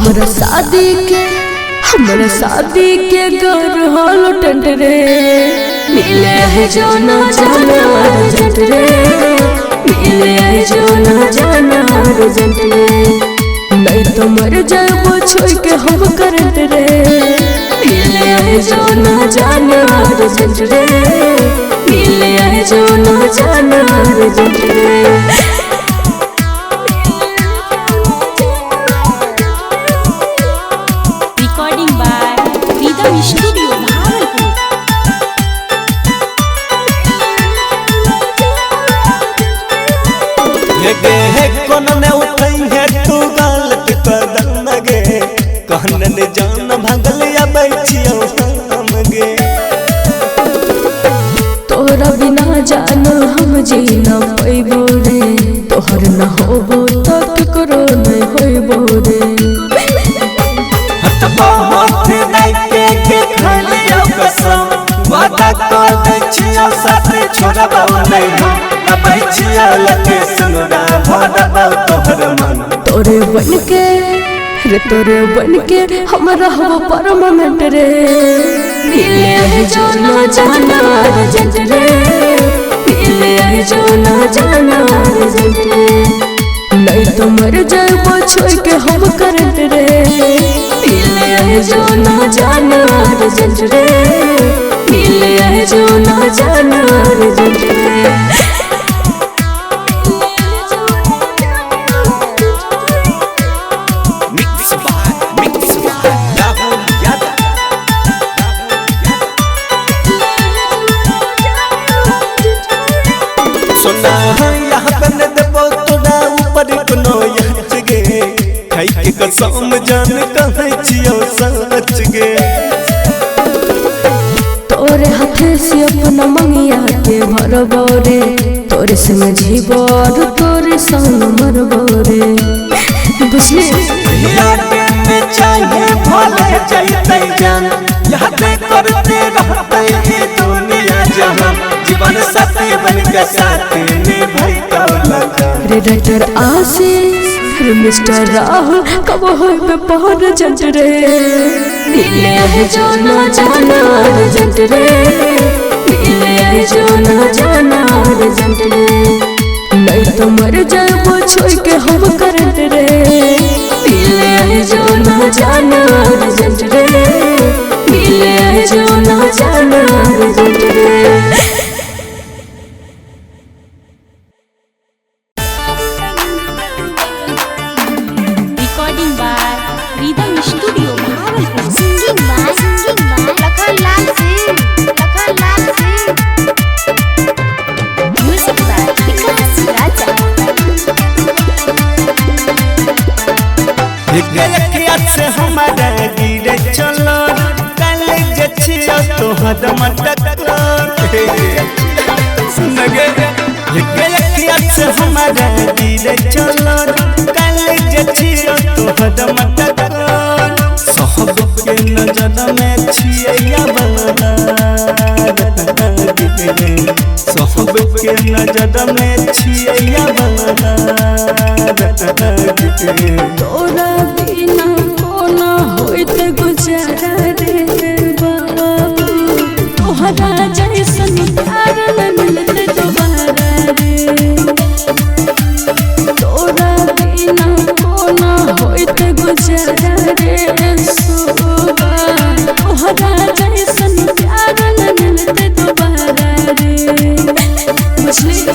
हमरा शादी के घर हॉलो टेंट रे मिले है जो ना जाना अर्जेंट रे मिले है जो ना जाना अर्जेंट रे नहीं तो मर जाबो छोड़ के हम करंट रे मिले है जो ना जाना अर्जेंट रे मिले है जो ना जाना अर्जेंट रे। कहन जान भगल या बैठियो हम गे तोरा बिना जान हम जी न पैबो रे तोहर न होबो तो करो नहीं होइबो रे हतबा हाथ नहीं के खलियो कसम वादा कर दे छियो साथ छोड़बो नहीं हम बैठियो लगे सुनरा भरबो तोहर मन तोरे बन के हम रहबो परमानेंट रे मिले है जो ना जाना अर्जेंट रे मिले है जो ना जाना अर्जेंट रे नहीं तो मर जाबो छोड़ के हम करंट रे मिले है जो ना जाना अर्जेंट रे मिले है जो ना जाना अर्जेंट रे। कसम जान कहै छियो सच गे तोरे हाथे से अपना मंगिया के भरबो रे तोरे संग जीबो और तोरे संग मरबो रे बुझली याद में चाहिए भले जइतै जान याद करते रहतै ये दुनिया जहां जीवन साथी बन के साथ निभैतो लगा रे राइटर आशीष मिस्टर राहुल कब हो पे पहुंच जंट रे मिले है जो ना जाना अर्जेंट रे मिले है जो ना जाना अर्जेंट रे नहीं तो मर जाबो छोड़ के हम करंट रे मिले है जो ना जाना अर्जेंट रे मिले है जो ना जाना अर्जेंट रे। से हमारा गिरे चलो कल जे छियो तोहर मटक सुन गे से हमारा गिरे चलो कल जे छियो तोहर मटक सब के नजर में छिया सब के नजर में छिया तोरा बिना कोना होइत गुजारा रे बाबू तोहरा जैसन प्यार न मिलते दोबारा रे तोरा बिना कोना होइत गुजारा रे सोबा तोहरा जैसन प्यार न मिलते दोबारा रे बुझली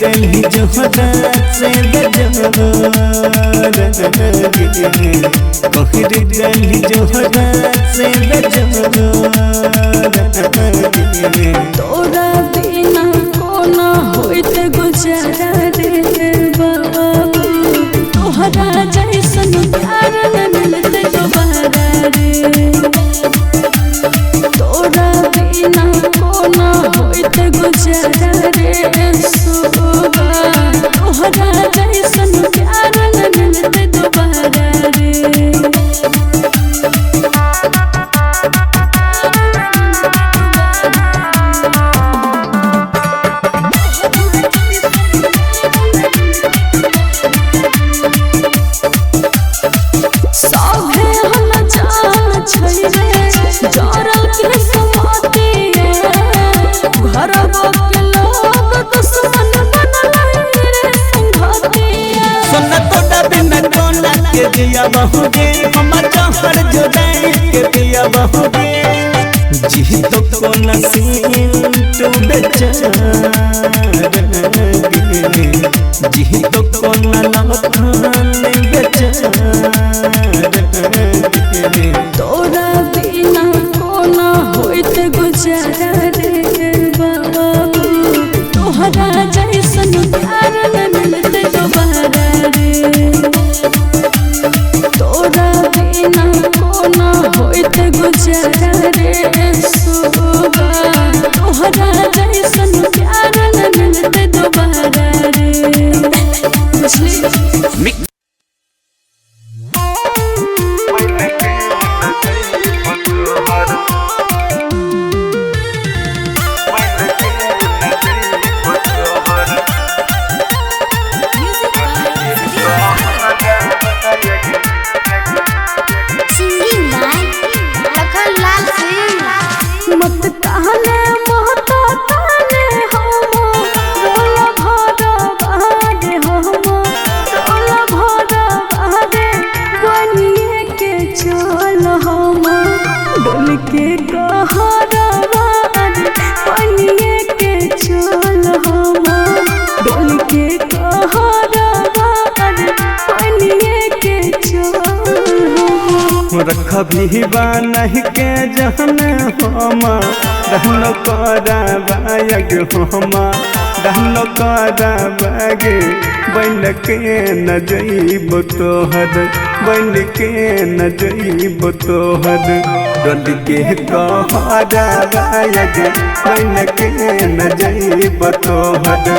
दिल जोहरा से दिल जोहरा से तोरा बिना कोना होइत गुजारा रे बाबू गुजारा रे सुबह तोहरा जैसन प्यार न मिलते दोबारा रे दिया बहुगे हम चाहर जुदाई के दिया बहुगे जी तो को नसीब तू बेचारा जी तो को नलखान बेचारा तोरा बिना कोना होइत गुजारा रे बाबू तोहरा जैसन प्यार न मिलते दोबारा रे तोरा बिना कोना होइत गुजारा रे सुबह तोहरा जैसन प्यार न मिलते दोबारा रे बुझली मत कहले महता ताने हम रोला भरा बहारे हम रोला भरा बहारे बनिए के चल हम डोल के कहरा बहारे बनिए के चल हम डोल के कहरा बहारे बनिए के चल रख भी बानह के जहन हम रहनो करा बायग हम रहनो करा बागे बन के न जइब तोहर बन के न जइब तोहर डल के कहरा बायग बन के न जइब तोहर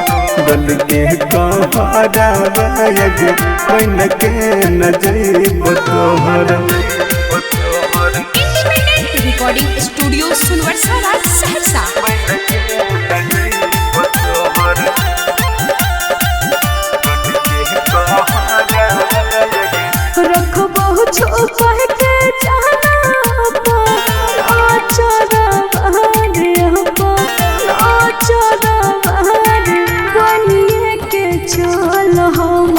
डल के कहरा बायग बन के न जइब तोहर रिकॉर्डिंग स्टूडियो सुनवरसारा सहरसा रखबो छुपा के जाना नाचरा बहारे नाचरा बहारे बनिए के चल हम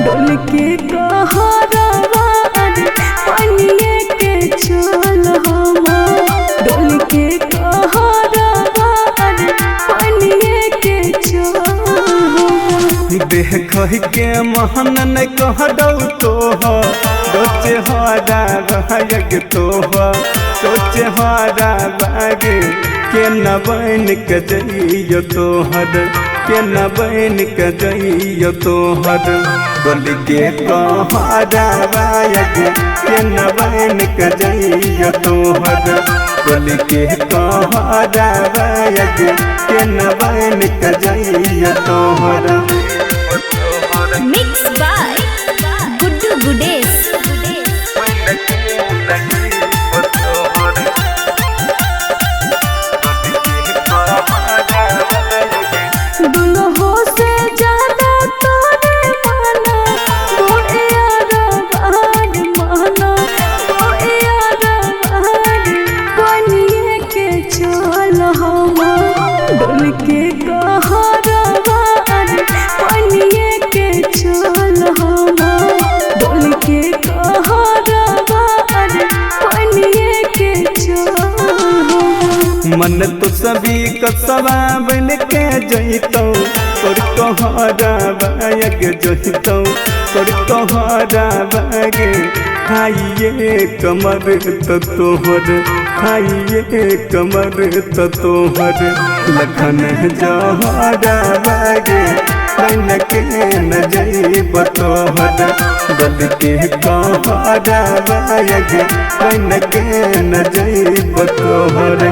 डोल के कहरा बहारे बनिए के चल हम डोल के कहरा बहारे बनिए के चल देख के महन न कह दौ तोह सोचे हरा बाग तोह सोचे हरा बाग के न बन के जइयो तोहर के न बन के जइयो तोहर बोल के कहरा बाग के न बन के जइयो तोहर बोल के कहरा बाग के न बन के जइयो तोहर मिक्स बाय गुड्डू गुडेस दुल्हो से ज्यादा तोरे माना तोरे यार बहार माना तोरे यार बहार बनिए के चल हम डोल के कहरा बहार बनिए के चल हम डोल के कहरा बहार बनिए के चल मन तो सभी कसवा बन के जइतौ तोर कहरा बाग जइतौ तोर कहरा बाग खाइए कमर तो तोहर खाइए कमर तो तोहर लखन जहरा बाग बन के न जइब तोहर दल के कहरा बाग बन के न जइब तोहर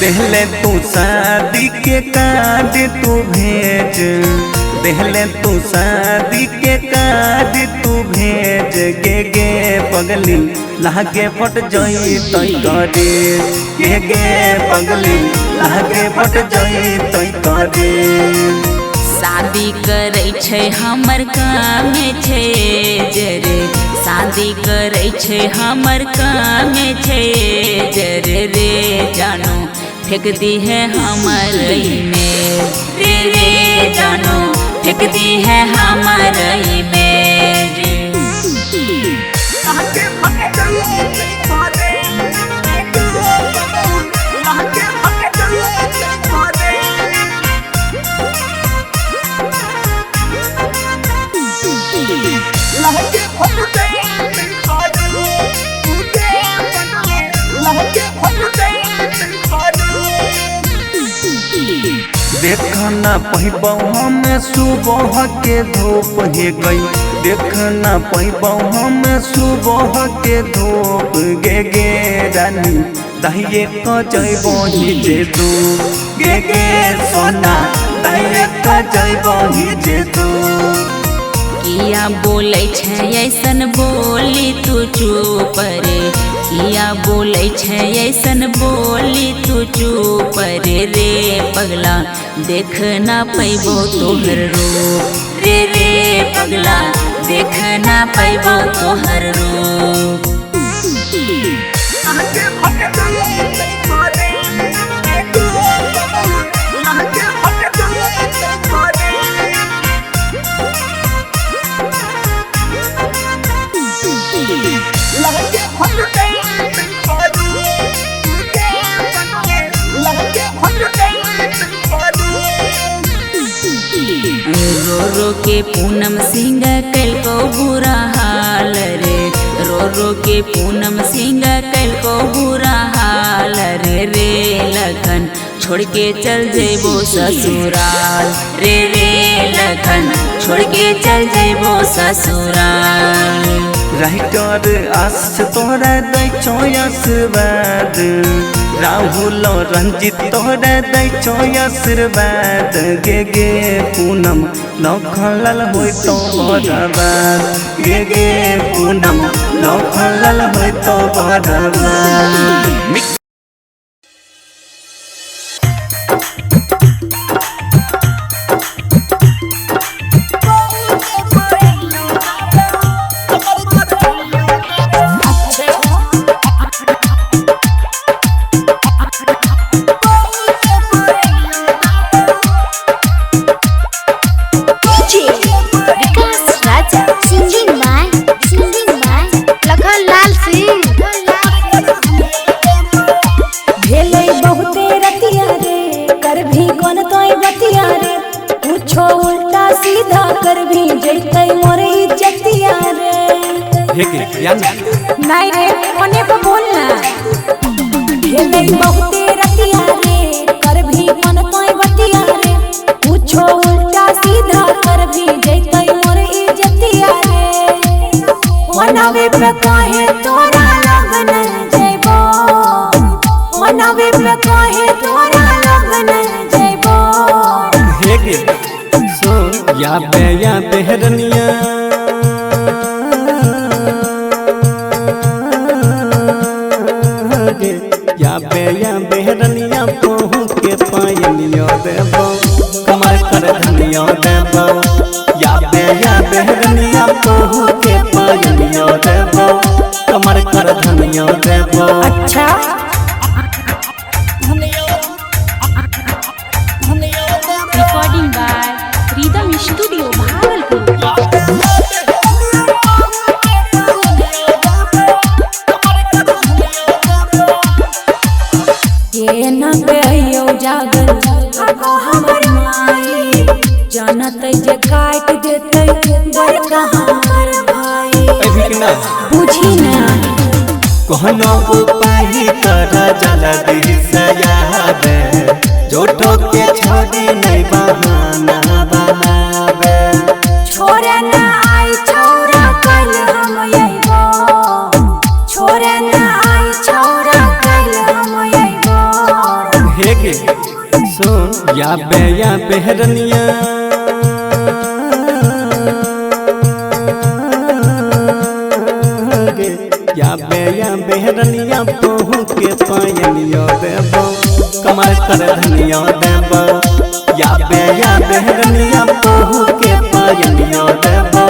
देहले तू शादी के कार्ड तू भेज, देहले तू शादी के कार्ड तू भेज गे पगली लागे फट जाई तई करे गे पगली लागे फट जाई तई करे। शादी करे छै हमर काम छै जरे, शादी करे छै हमर काम छै जरे रे जानो फेंक दी है हमर में रे जानो फेंक दी है हमर में। देखना पहिबौ हम सुबह के धूप हे गई, देखना पहिबौ हम सुबह के धूप गे रानी दहिए क जइबो ही जे तू गे सोना दहिए क जइबो ही जे तू। किया बोलै छै ऐसन बोली तू चुप रे, किया बोलै छै ऐसन बोली तू चुप रे पगला देख ना पैबो तोहर रूप रे पगला देख ना पैबो तोहर रूप। रो रो के पूनम सिंह कल को बुरा हाल रे, रो रो के पूनम सिंह कल को बुरा हाल रे लखन छोड़ के चल जेबो ससुराल रे लखन छोड़ के चल जेबो ससुराल। राइटर आस तोरा दै छो आशीर्वाद, राहुल रंजित तोरा दै छो आशीर्वाद गे पूनम लखनलाल होय तो बराबर गे पूनम लखनलाल होय तो बराबर। नहीं रे कोने को बोलना खेले बहुते रतिया रे कर भी मन तोय बतिया रे पूछो उल्टा सीधा कर भी जैतै मोर इज्जतिया रे। मनावे पे काहे तोरा लगन जइबो, मनावे पे काहे तोरा लगन जइबो हे गे सो या बेहरनिया या बेहरनिया पहू के पायनियो देबो कमर कर धनियो देबो या बेहरनिया पहू के पायनियो देबो कमर कर धनियो देबो। अच्छा recording by rhythm studio Bhagalpur. ये न कहियो जागल आगो हमर माई जानत जे काट देतै बड़का हमर भाई बुझी ना कहनो उपाय कर जल्दी से याद जोटो के छोड़ी नहीं बहाना बनावे। छोरे ना आई छौरा कल हम अइबो छोरे ना आई छौरा कल हम अइबो हे गे सुन या बेहरनिया या बेहरनिया पहू के पायनिया देबो कमर कर धनिया देबो या बेहरनिया पहू के पायनिया देबो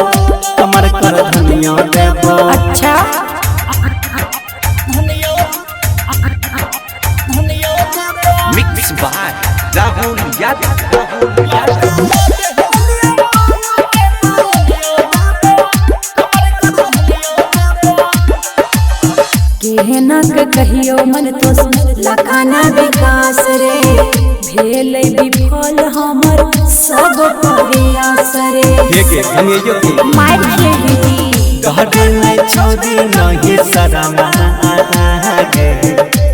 कमर कर धनिया देबो। अच्छा मिक्स बाय राहुल यादव। केहना के कहियो मन तो लखाना विकास रे भेल विफल हमर सब प्रयास रे हे गे अंगेयो के मार खेली गहरे नहीं छोड़ी नहीं शरमा गे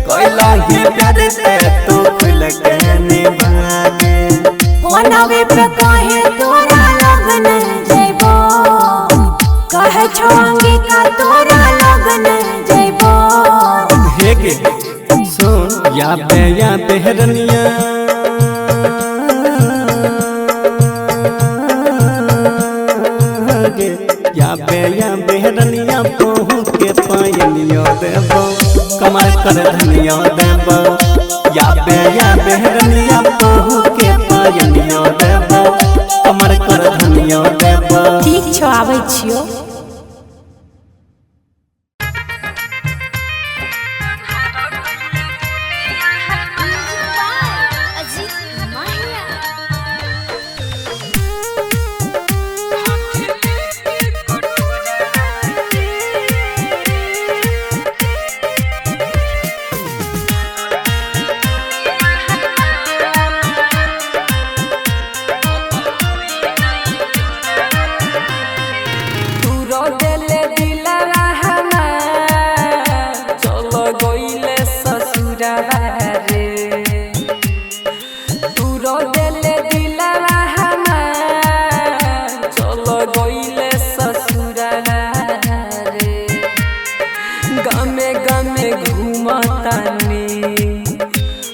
कोइला ही प्यार से तू खुल के निभागे फोनवे पे कहे तोरा लगन जइबो कहे छोंगी का तोरा लगन जइबो हे गे सुन या बेहरनिया गे या बेहरनिया पहू के पायनिया देबो कमर कर धनिया देबो या बेहरनिया पहू के पायनिया देबो कमर कर धनिया देबो। ठीक छौ आबै छियो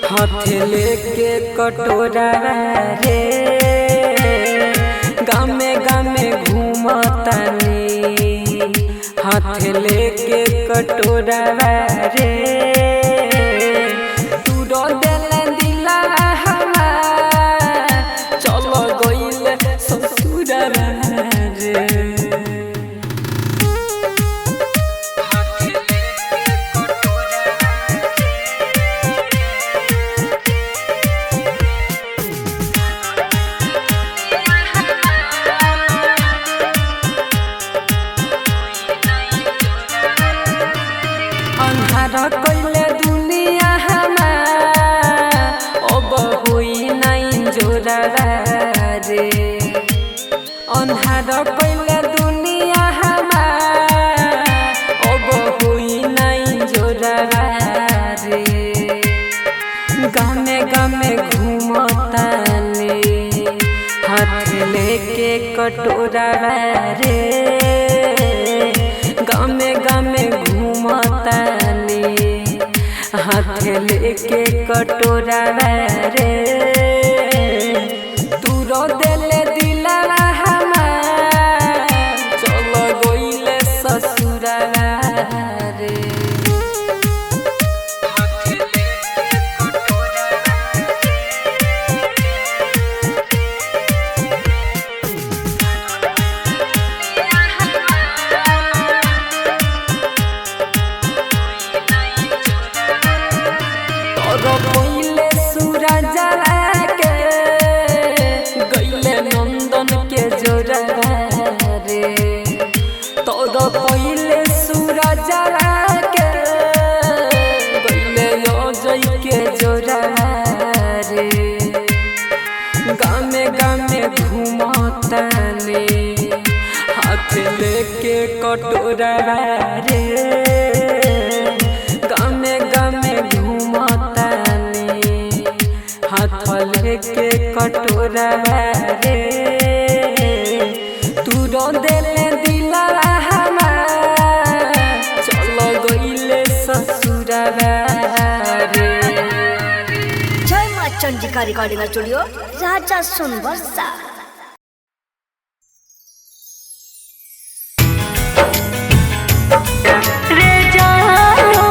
हाथ लेके कटोरा रे गामे गामे घूमतानी हाथ लेके कटोरा रे तू रो देले दिला हमार चलो गइले ससुरा रे कैले दुनिया हमार अब हुई नहीं जोरा रे अन्हार कैले दुनिया हमार अब हुई नहीं जोरा रे गामे गामे घूमतानी हाथ लेके कटोरा रे गामे गामे घूमतानी हाथ लेके कटोरा रे तू रो देले दिला हमार चलो गइले ससुरा रे पहिले सूरज के गइले अजय के जोरा रे गामे गामे घूमतानी हाथ लेके कटोरा रे गामे गामे घूमतानी हाथ लेके कटोरा रे तू रे। जय माँ चंडिका रिकॉर्डिंग स्टूडियो राजा सोनवर्षा। रे जानो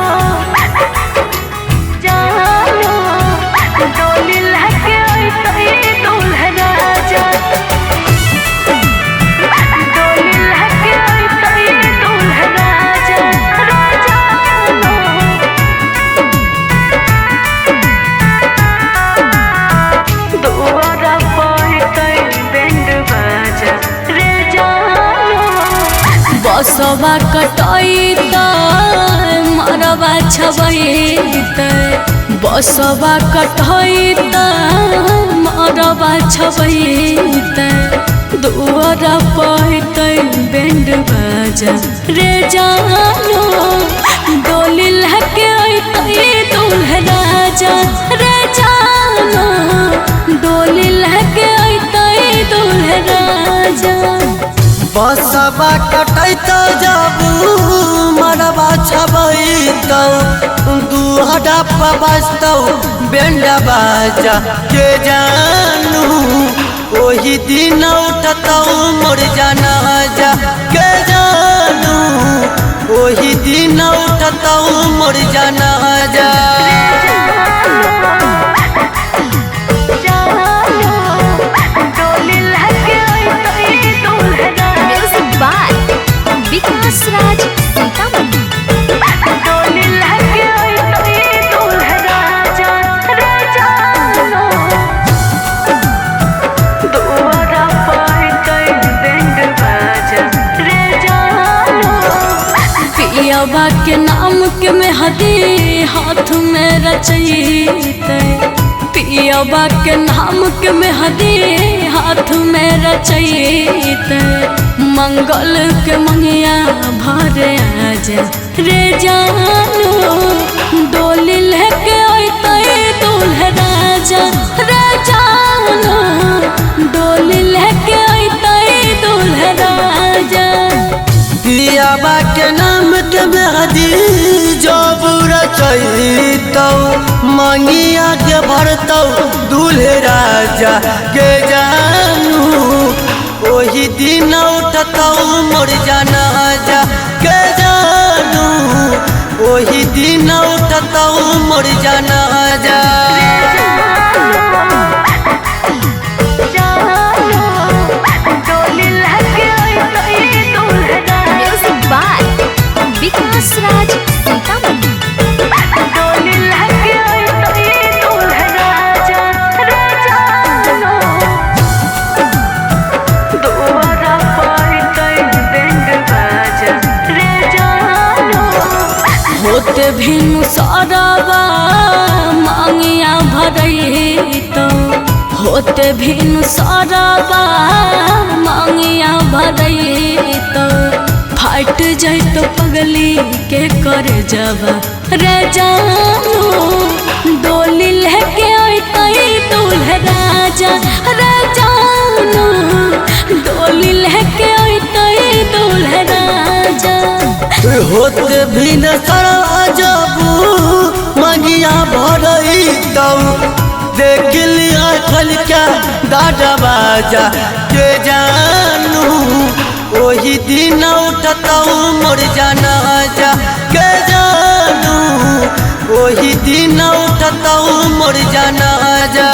जानो डोली लहके आई तई दूल्हा राजा डोली लहके आई तई दूल्हा राजा राजा दुआरा पर तई बैंड बाजा रे जानो बसवा कटाई मरवा छबई बसवा कटाई मरवा छबई दुआरा पर बैंड बाजा रे जानो डोली लहके आई दूल्हा राजा रे जानो डोली लहके आई दूल्हा राजा। बसवा कटैत जाबू मरवा छबैतौ दुहरा पबस्तौ बैंड बाजा के जानू ओही दिन उठतौ मोर जनाजा के जानू ओही दिन उठतौ मोर जनाजा। म्यूजिक बाय विकास राज सीतामढ़ी। डोली लहके आई दूल्हा राजा रे जानो दुआरा पर बैंड बाजा रे जानो पियावा के नाम के मेहदी हाथ में रचैते पियावा के नाम के मेहदी हाथ में रचैते मंगल के मंगिया भरे आजा रे जानो डोली लेके आई दूल्हा राजा रे जानो डोली लेके आई दूल्हा राजा। पियावा के नाम के मेहदी जब रचैतौ मंगिया के भरतौ दूल्हे राजा के जानू ओही दिन उठतौ मोर जनाजा के जानू ओही दिन उठतौ मोर जनाजा। म्यूजिक बाय विकास राज सीतामढ़ी। होते भिनु सारावा मांगिया भरैतो होते भिनु सारावा मांगिया भरैतो फाट जैतो पगली के कर जवा रे जानो डोली लेके आई दूल्हा राजा रे जानो डोली लेके आई दूल्हा राजा। होते भी न सरा जाबू मंगिया भरैतौ देख लिया खल क्या दादा बाजा के जानू ओही दिन उठतौ मोर जनाजा के जानू ओही दिन उठतौ मोर जनाजा।